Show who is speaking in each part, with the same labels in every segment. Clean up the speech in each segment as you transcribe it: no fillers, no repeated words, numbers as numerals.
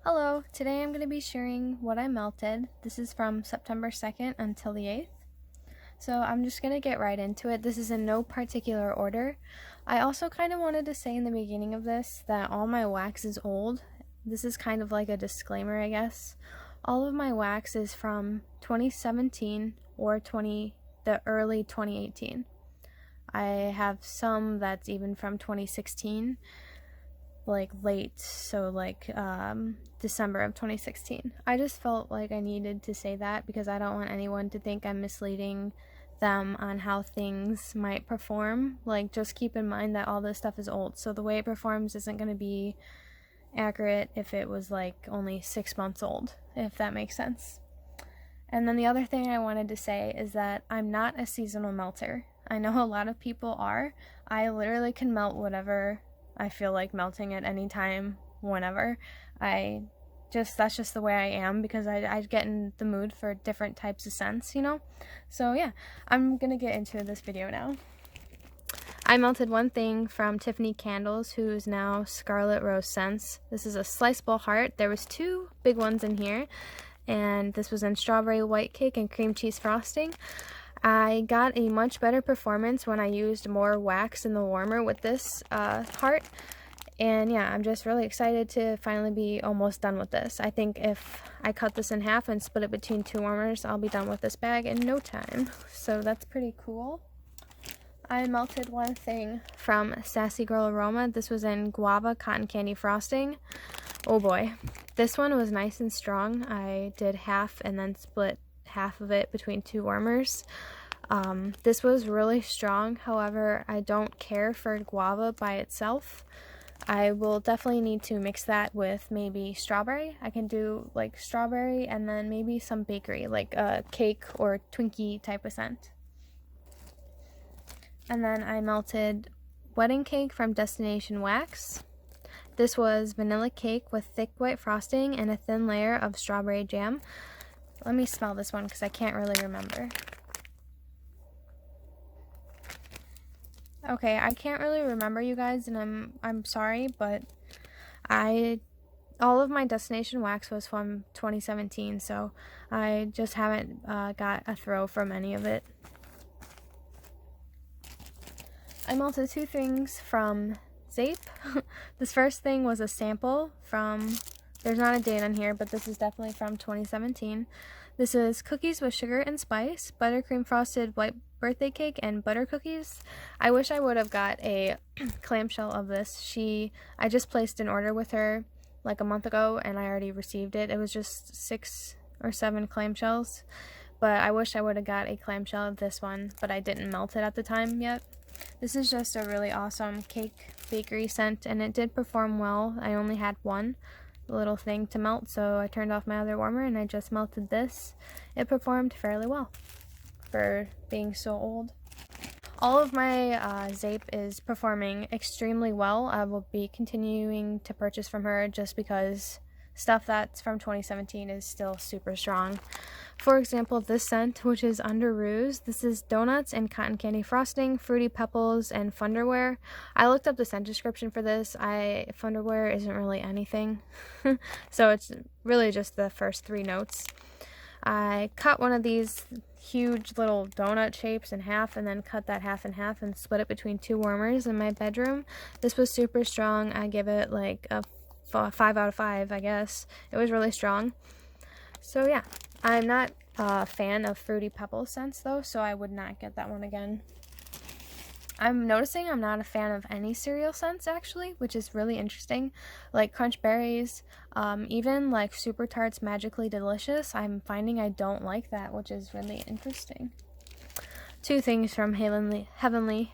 Speaker 1: Hello, today I'm going to be sharing what I melted. This is from September 2nd until the 8th. So I'm just going to get right into it. This is in no particular order. I also kind of wanted to say in the beginning of this that all my wax is old. This is kind of like a disclaimer, I guess. All of my wax is from 2017 or the early 2018. I have some that's even from 2016. Like late, so like December of 2016. I just felt like I needed to say that because I don't want anyone to think I'm misleading them on how things might perform. Like, just keep in mind that all this stuff is old, so the way it performs isn't going to be accurate if it was like only 6 months old, if that makes sense. And then the other thing I wanted to say is that I'm not a seasonal melter. I know a lot of people are. I literally can melt whatever I feel like melting at any time, whenever. That's just the way I am because I get in the mood for different types of scents, you know? So yeah, I'm gonna get into this video now. I melted one thing from Tiffany Candles, who's now Scarlet Rose Scents. This is a sliceable heart. There was 2 big ones in here, and this was in strawberry white cake and cream cheese frosting. I got a much better performance when I used more wax in the warmer with this heart. And yeah, I'm just really excited to finally be almost done with this. I think if I cut this in half and split it between 2 warmers, I'll be done with this bag in no time. So that's pretty cool. I melted one thing from Sassy Girl Aroma. This was in guava cotton candy frosting. Oh boy. This one was nice and strong. I did half and then split half of it between 2 warmers. This was really strong. However, I don't care for guava by itself. I will definitely need to mix that with maybe strawberry. I can do like strawberry and then maybe some bakery, like a cake or Twinkie type of scent. And then I melted wedding cake from Destination Wax. This was vanilla cake with thick white frosting and a thin layer of strawberry jam. Let me smell this one because I can't really remember. Okay, I can't really remember, you guys, and I'm sorry, but all of my Destination Wax was from 2017, so I just haven't got a throw from any of it. I melted 2 things from Sept. This first thing was a sample from, there's not a date on here, but this is definitely from 2017. This is cookies with sugar and spice, buttercream frosted white birthday cake, and butter cookies. I wish I would have got a clamshell of this. I just placed an order with her like a month ago and I already received it. It was just 6 or 7 clamshells, but I wish I would have got a clamshell of this one, but I didn't melt it at the time yet. This is just a really awesome cake bakery scent, and it did perform well. I only had one little thing to melt, so I turned off my other warmer and I just melted this. It performed fairly well for being so old. All of my Sept is performing extremely well. I will be continuing to purchase from her just because stuff that's from 2017 is still super strong. For example, this scent, which is Under Ruse, this is donuts and cotton candy frosting, fruity pebbles, and funderwear. I looked up the scent description for this. Funderwear isn't really anything, so it's really just the first 3 notes. I cut one of these huge little donut shapes in half and then cut that half in half and split it between 2 warmers in my bedroom. This was super strong. I give it like a 5 out of 5, I guess. It was really strong. So yeah, I'm not a fan of fruity pebble scents though, so I would not get that one again. I'm noticing I'm not a fan of any cereal scents actually, which is really interesting. Like Crunch Berries, even like Super Tarts Magically Delicious, I'm finding I don't like that, which is really interesting. 2 things from Haley's Heavenly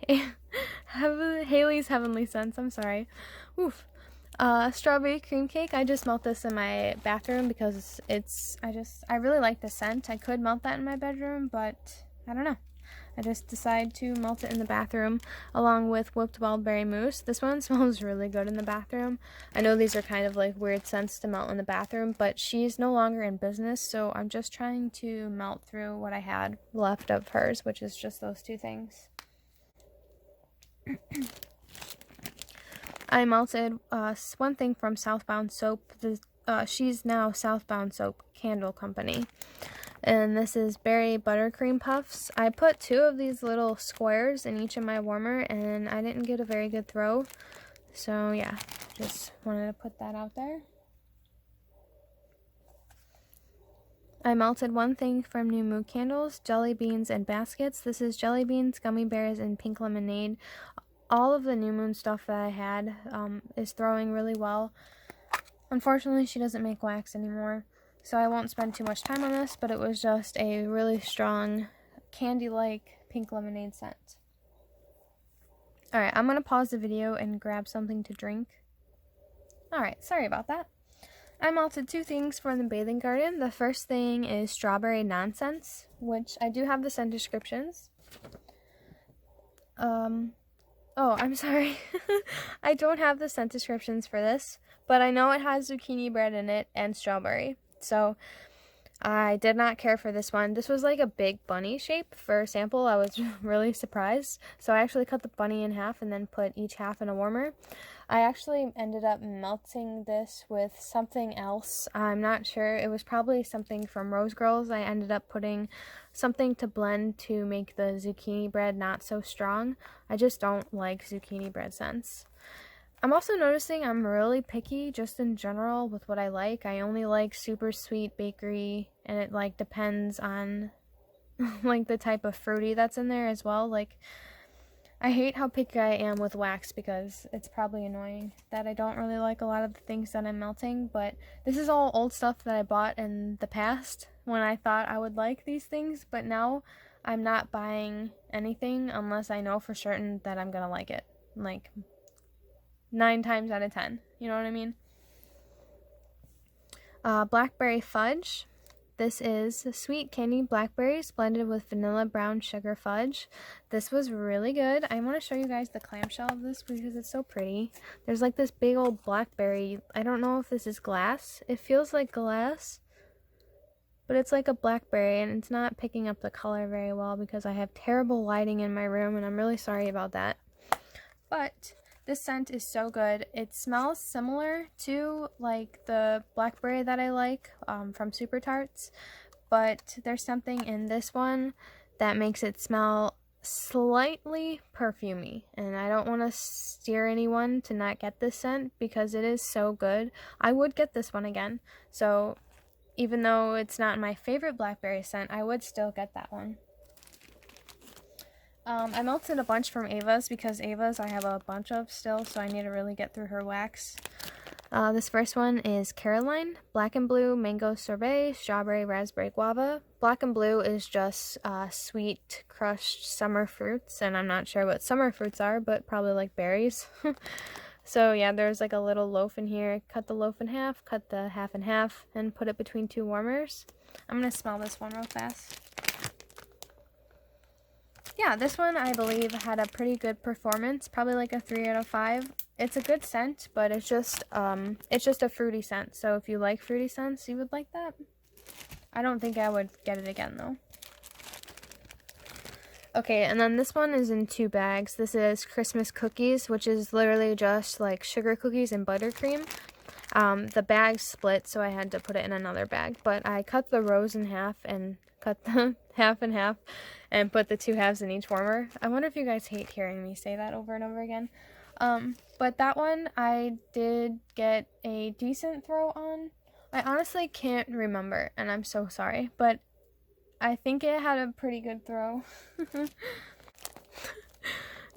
Speaker 1: Scents, I'm sorry. Oof. Strawberry cream cake. I just melt this in my bathroom because I really like the scent. I could melt that in my bedroom, but I don't know. I just decide to melt it in the bathroom along with whipped wild berry mousse. This one smells really good in the bathroom. I know these are kind of like weird scents to melt in the bathroom, but she's no longer in business, so I'm just trying to melt through what I had left of hers, which is just those 2 things. I melted one thing from Southbound Soap. She's now Southbound Soap Candle Company. And this is berry buttercream puffs. I put 2 of these little squares in each of my warmer, and I didn't get a very good throw. So yeah, just wanted to put that out there. I melted one thing from New Mood Candles, jelly beans and baskets. This is jelly beans, gummy bears, and pink lemonade. All of the New Moon stuff that I had is throwing really well. Unfortunately, she doesn't make wax anymore, so I won't spend too much time on this, but it was just a really strong candy-like pink lemonade scent. Alright, I'm going to pause the video and grab something to drink. Alright, sorry about that. I melted 2 things from the bathing garden. The first thing is Strawberry Nonsense, which I do have the scent descriptions. Oh, I'm sorry. I don't have the scent descriptions for this, but I know it has zucchini bread in it and strawberry. So I did not care for this one. This was like a big bunny shape for a sample. I was really surprised. So I actually cut the bunny in half and then put each half in a warmer. I actually ended up melting this with something else. I'm not sure. It was probably something from Rose Girls. I ended up putting something to blend to make the zucchini bread not so strong. I just don't like zucchini bread scents. I'm also noticing I'm really picky just in general with what I like. I only like super sweet bakery, and it like depends on like the type of fruity that's in there as well. Like, I hate how picky I am with wax because it's probably annoying that I don't really like a lot of the things that I'm melting, but this is all old stuff that I bought in the past when I thought I would like these things, but now I'm not buying anything unless I know for certain that I'm gonna like it. Like 9 times out of 10, you know what I mean? Blackberry Fudge. This is sweet candy blackberries blended with vanilla brown sugar fudge. This was really good. I want to show you guys the clamshell of this because it's so pretty. There's like this big old blackberry. I don't know if this is glass. It feels like glass, but it's like a blackberry, and it's not picking up the color very well because I have terrible lighting in my room, and I'm really sorry about that. But this scent is so good. It smells similar to like the blackberry that I like from Super Tarts, but there's something in this one that makes it smell slightly perfumey, and I don't want to steer anyone to not get this scent because it is so good. I would get this one again, so even though it's not my favorite blackberry scent, I would still get that one. I melted a bunch from Ava's because Ava's I have a bunch of still, so I need to really get through her wax. This first one is Caroline, Black and Blue, Mango Sorbet, Strawberry, Raspberry, Guava. Black and Blue is just sweet, crushed summer fruits, and I'm not sure what summer fruits are, but probably like berries. So yeah, there's like a little loaf in here. Cut the loaf in half, cut the half in half, and put it between 2 warmers. I'm going to smell this one real fast. Yeah, this one I believe had a pretty good performance, probably like a 3 out of 5. It's a good scent, but it's just a fruity scent. So if you like fruity scents, you would like that. I don't think I would get it again though. Okay, and then this one is in 2 bags. This is Christmas cookies, which is literally just like sugar cookies and buttercream. The bag split, so I had to put it in another bag, but I cut the rows in half and cut the half in half and put the 2 halves in each warmer. I wonder if you guys hate hearing me say that over and over again. But that one I did get a decent throw on. I honestly can't remember, and I'm so sorry, but I think it had a pretty good throw.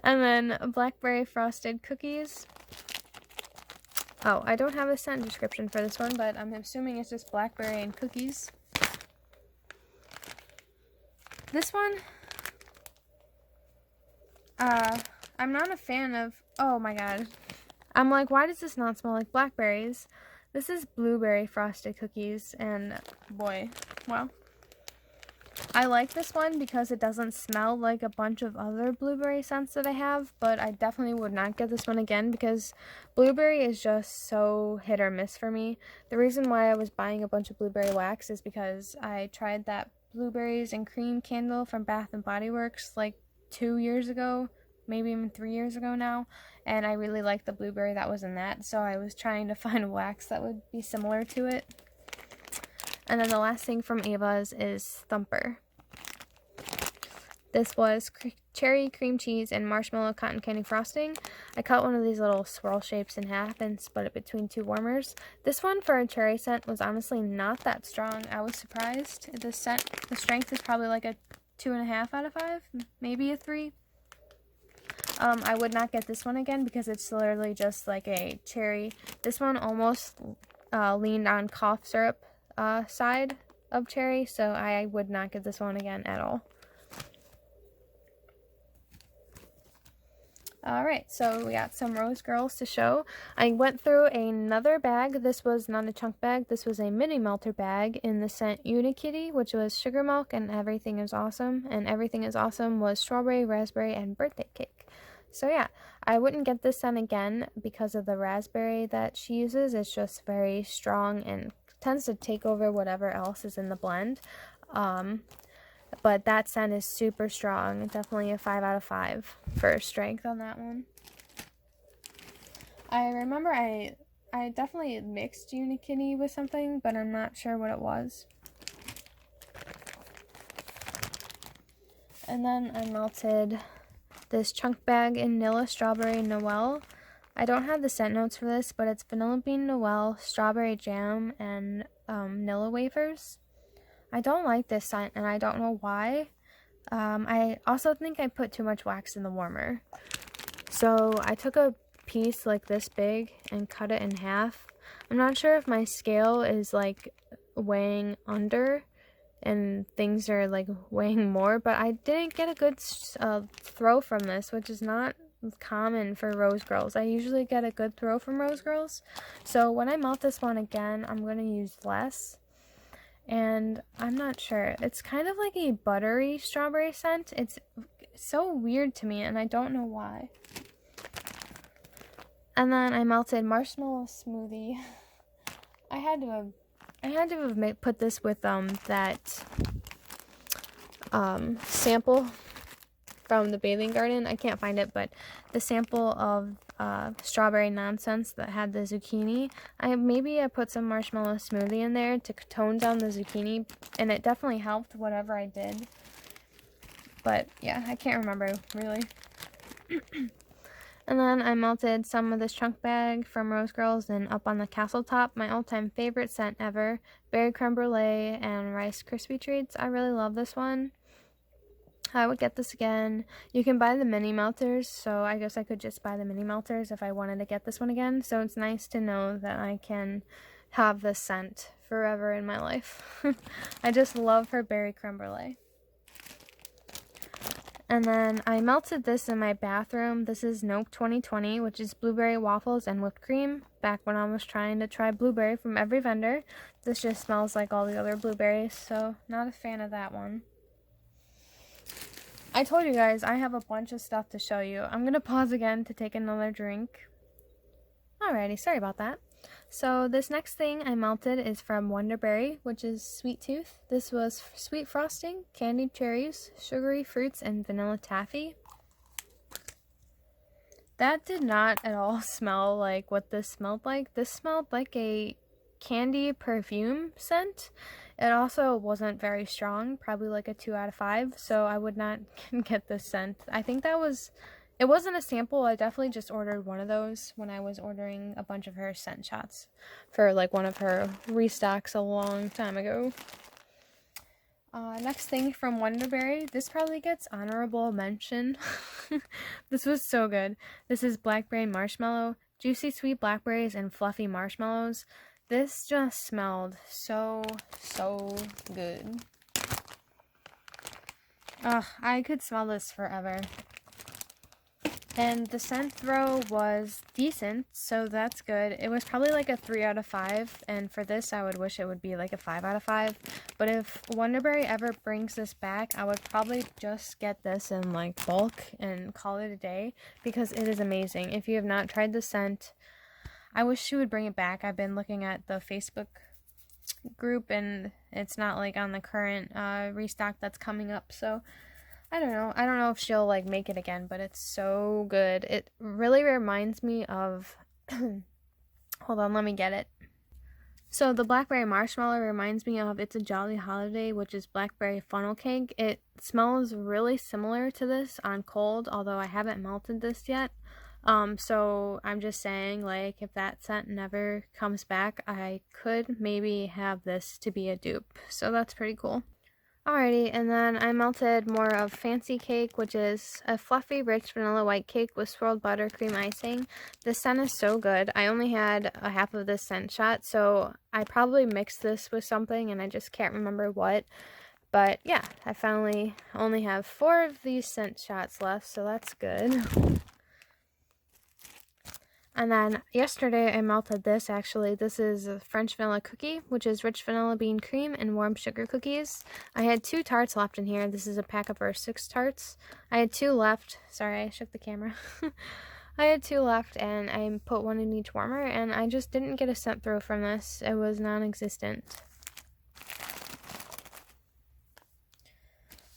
Speaker 1: And then blackberry frosted cookies. Oh, I don't have a scent description for this one, but I'm assuming it's just blackberry and cookies. This one, I'm not a fan of, oh my god. I'm like, why does this not smell like blackberries? This is blueberry frosted cookies, and boy, wow. I like this one because it doesn't smell like a bunch of other blueberry scents that I have, but I definitely would not get this one again because blueberry is just so hit or miss for me. The reason why I was buying a bunch of blueberry wax is because I tried that blueberries and cream candle from Bath and Body Works like 2 years ago, maybe even 3 years ago now, and I really liked the blueberry that was in that, so I was trying to find wax that would be similar to it. And then the last thing from Ava's is Stumper. This was cherry, cream cheese, and marshmallow cotton candy frosting. I cut one of these little swirl shapes in half and split it between 2 warmers. This one for a cherry scent was honestly not that strong. I was surprised. The strength is probably like a 2.5 out of 5, maybe a 3. I would not get this one again because it's literally just like a cherry. This one almost leaned on cough syrup side of cherry, so I would not get this one again at all. Alright, so we got some Rose Girls to show. I went through another bag. This was not a chunk bag. This was a mini melter bag in the scent Unikitty, which was sugar milk and everything is awesome. And everything is awesome was strawberry, raspberry, and birthday cake. So yeah, I wouldn't get this scent again because of the raspberry that she uses. It's just very strong and tends to take over whatever else is in the blend. But that scent is super strong. Definitely a 5 out of 5 for strength on that one. I remember I definitely mixed Unikitty with something, but I'm not sure what it was. And then I melted this chunk bag in Vanilla Strawberry Noel. I don't have the scent notes for this, but it's vanilla bean Noel, strawberry jam, and vanilla wafers. I don't like this scent, and I don't know why. I also think I put too much wax in the warmer. So I took a piece like this big and cut it in half. I'm not sure if my scale is like weighing under and things are like weighing more, but I didn't get a good throw from this, which is not common for Rose Girls. I usually get a good throw from Rose Girls. So when I melt this one again, I'm going to use less. And I'm not sure. It's kind of like a buttery strawberry scent. It's so weird to me, and I don't know why. And then I melted Marshmallow Smoothie. I had to have put this with that sample from the bathing garden. I can't find it, but the sample of strawberry nonsense that had the zucchini. I put some marshmallow smoothie in there to tone down the zucchini, and it definitely helped whatever I did. But yeah, I can't remember really. And then I melted some of this chunk bag from Rose Girls and up on the castle top, my all-time favorite scent ever, berry creme brulee and Rice Krispie treats. I really love this one. I would get this again. You can buy the mini melters, so I guess I could just buy the mini melters if I wanted to get this one again. So it's nice to know that I can have this scent forever in my life. I just love her berry creme brulee. And then I melted this in my bathroom. This is Nope 2020, which is blueberry waffles and whipped cream. Back when I was trying to try blueberry from every vendor. This just smells like all the other blueberries, so not a fan of that one. I told you guys I have a bunch of stuff to show you. I'm going to pause again to take another drink. Alrighty, sorry about that. So this next thing I melted is from Wonderberry, which is Sweet Tooth. This was sweet frosting, candied cherries, sugary fruits, and vanilla taffy. That did not at all smell like what this smelled like. This smelled like a candy perfume scent. It also wasn't very strong, probably like a 2 out of 5, so I would not get this scent. I think it wasn't a sample. I definitely just ordered one of those when I was ordering a bunch of her scent shots for like one of her restocks a long time ago. Next thing from Wonderberry. This probably gets honorable mention. This was so good. This is Blackberry Marshmallow, juicy sweet blackberries and fluffy marshmallows. This just smelled so good. Ugh, I could smell this forever. And the scent throw was decent, so that's good. It was probably like a 3 out of 5, and for this I would wish it would be like a 5 out of 5. But if Wonderberry ever brings this back, I would probably just get this in like bulk and call it a day, because it is amazing. If you have not tried the scent, I wish she would bring it back. I've been looking at the Facebook group, and it's not like on the current restock that's coming up, so I don't know. I don't know if she'll like make it again, but it's so good. It really reminds me of hold on, let me get it. So the blackberry marshmallow reminds me of It's a Jolly Holiday, which is blackberry funnel cake. It smells really similar to this on cold, although I haven't melted this yet. So I'm just saying, like, if that scent never comes back, I could maybe have this to be a dupe. So that's pretty cool. Alrighty, and then I melted more of Fancy Cake, which is a fluffy, rich vanilla white cake with swirled buttercream icing. This scent is so good. I only had a half of this scent shot, so I probably mixed this with something, and I just can't remember what. But yeah, I finally only have 4 of these scent shots left, so that's good. And then yesterday I melted this, actually. This is a French vanilla cookie, which is rich vanilla bean cream and warm sugar cookies. I had 2 tarts left in here. This is a pack of our 6 tarts. I had 2 left. Sorry, I shook the camera. I had 2 left, and I put 1 in each warmer, and I just didn't get a scent throw from this. It was non-existent.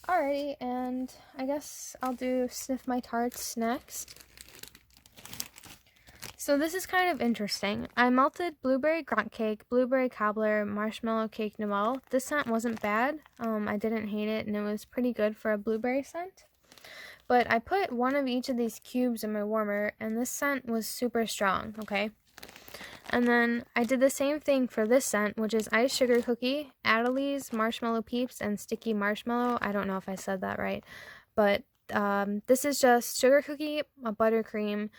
Speaker 1: Alrighty, and I guess I'll do Sniff My Tarts next. So this is kind of interesting. I melted blueberry grunt cake, blueberry cobbler, marshmallow cake Noel. This scent wasn't bad. I didn't hate it, and it was pretty good for a blueberry scent. But I put 1 of each of these cubes in my warmer, and this scent was super strong, okay? And then I did the same thing for this scent, which is iced sugar cookie, Adelie's, marshmallow peeps, and sticky marshmallow. I don't know if I said that right, but this is just sugar cookie, a buttercream,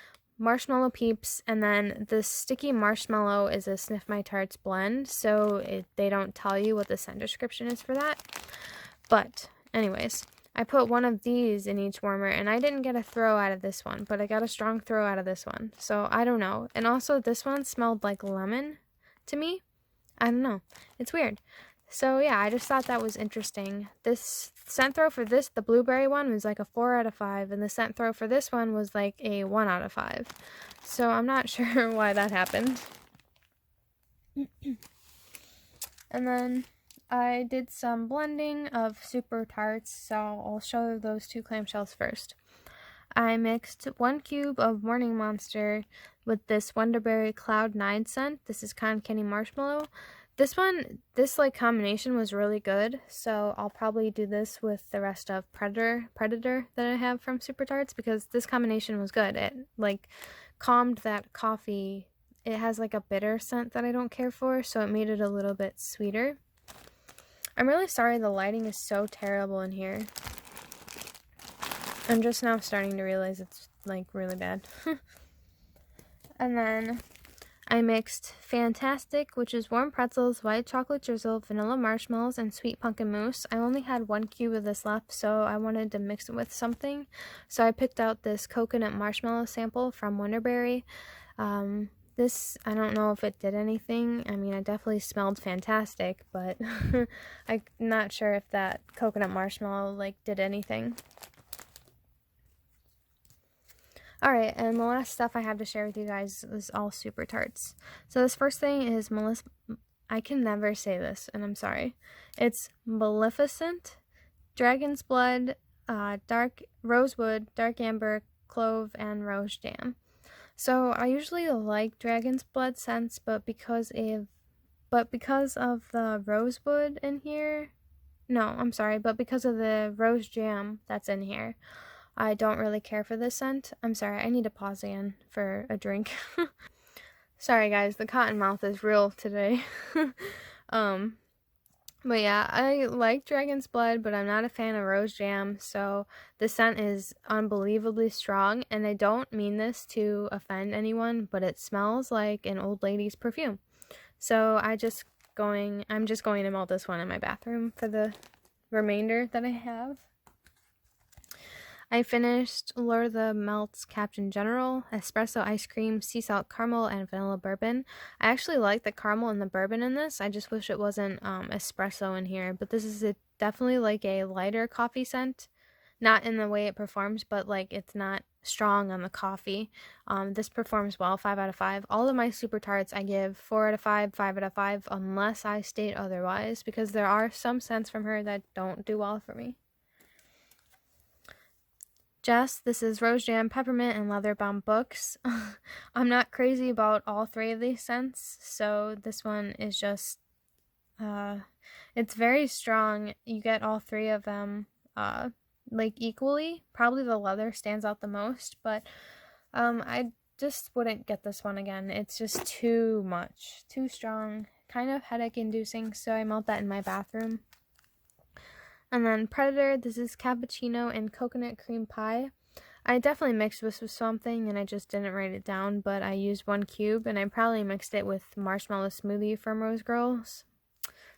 Speaker 1: marshmallow peeps, and then the sticky marshmallow is a Sniff My Tarts blend, so they don't tell you what the scent description is for that. But anyways, I put 1 of these in each warmer, and I didn't get a throw out of this one, but I got a strong throw out of this one, so I don't know. And also this one smelled like lemon to me. I don't know, it's weird. So yeah, I just thought that was interesting. This scent throw for this, the blueberry one, was like a 4 out of 5, and the scent throw for this one was like a 1 out of 5. So I'm not sure why that happened. And then I did some blending of super tarts, so I'll show those 2 clamshells first. I mixed 1 cube of Morning Monster with this Wonderberry Cloud 9 scent. This is cotton candy marshmallow. This like combination was really good, so I'll probably do this with the rest of Predator that I have from Super Tarts, because this combination was good. It like calmed that coffee. It has like a bitter scent that I don't care for, so it made it a little bit sweeter. I'm really sorry the lighting is so terrible in here. I'm just now starting to realize it's like really bad. And then I mixed Fantastic, which is warm pretzels, white chocolate drizzle, vanilla marshmallows, and sweet pumpkin mousse. I only had 1 cube of this left, so I wanted to mix it with something. So I picked out this coconut marshmallow sample from Wonderberry. This, I don't know if it did anything. I mean, I definitely smelled fantastic, but I'm not sure if that coconut marshmallow, like, did anything. Alright, and the last stuff I have to share with you guys is all super tarts. So this first thing is I can never say this, and I'm sorry. It's Maleficent, Dragon's Blood, Dark Rosewood, Dark Amber, Clove, and Rose Jam. So I usually like Dragon's Blood scents, but because of the Rosewood in here, but because of the Rose Jam that's in here, I don't really care for this scent. I'm sorry, I need to pause again for a drink. Sorry guys, the cotton mouth is real today. But yeah, I like Dragon's Blood, but I'm not a fan of Rose Jam, so the scent is unbelievably strong, and I don't mean this to offend anyone, but it smells like an old lady's perfume. So I'm just going to melt this one in my bathroom for the remainder that I have. I finished Lure the Melts Captain General, Espresso Ice Cream, Sea Salt Caramel, and Vanilla Bourbon. I actually like the caramel and the bourbon in this. I just wish it wasn't espresso in here. But this is definitely like a lighter coffee scent. Not in the way it performs, but like it's not strong on the coffee. This performs well, 5 out of 5. All of my super tarts I give 4 out of 5, 5 out of 5, unless I state otherwise. Because there are some scents from her that don't do well for me. Jess, this is Rose Jam, Peppermint, and Leather Bound Books. I'm not crazy about all three of these scents, so this one is just, it's very strong. You get all three of them, like equally. Probably the leather stands out the most, but, I just wouldn't get this one again. It's just too much, too strong, kind of headache inducing, so I melt that in my bathroom. And then Predator, this is cappuccino and coconut cream pie. I definitely mixed this with something and I just didn't write it down, but I used 1 cube and I probably mixed it with Marshmallow Smoothie from Rose Girls.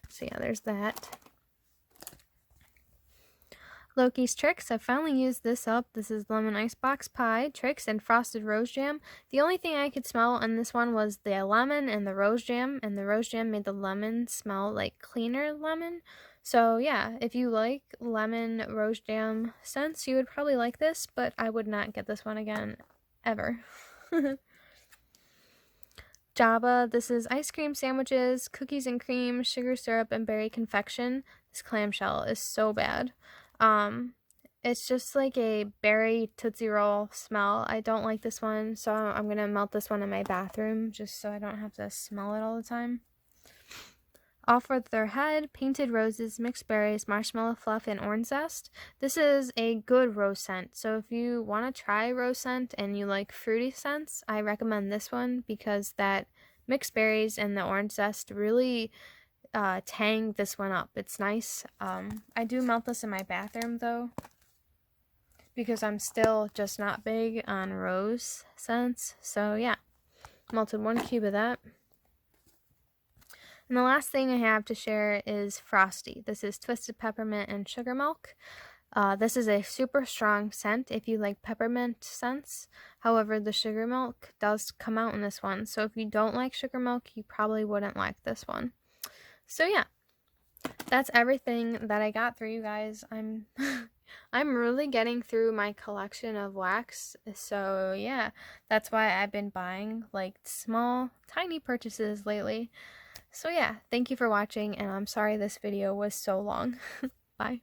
Speaker 1: So yeah, there's that. Lokis Tricks, I finally used this up. This is lemon icebox pie, Tricks, and frosted rose jam. The only thing I could smell on this one was the lemon and the rose jam, and the rose jam made the lemon smell like cleaner lemon. So yeah, if you like lemon rose jam scents, you would probably like this, but I would not get this one again, ever. Joba, this is ice cream sandwiches, cookies and cream, sugar syrup, and berry confection. This clamshell is so bad. It's just like a berry Tootsie Roll smell. I don't like this one, so I'm gonna melt this one in my bathroom just so I don't have to smell it all the time. Off with Their Head, Painted Roses, Mixed Berries, Marshmallow Fluff, and Orange Zest. This is a good rose scent, so if you want to try rose scent and you like fruity scents, I recommend this one because that mixed berries and the orange zest really tang this one up. It's nice. I do melt this in my bathroom though because I'm still just not big on rose scents. So yeah, melted 1 cube of that. And the last thing I have to share is Frosty. This is Twisted Peppermint and Sugar Milk. This is a super strong scent if you like peppermint scents. However, the sugar milk does come out in this one. So if you don't like sugar milk, you probably wouldn't like this one. So yeah, that's everything that I got for you guys. I'm really getting through my collection of wax. So yeah, that's why I've been buying like small, tiny purchases lately. So yeah, thank you for watching, and I'm sorry this video was so long. Bye.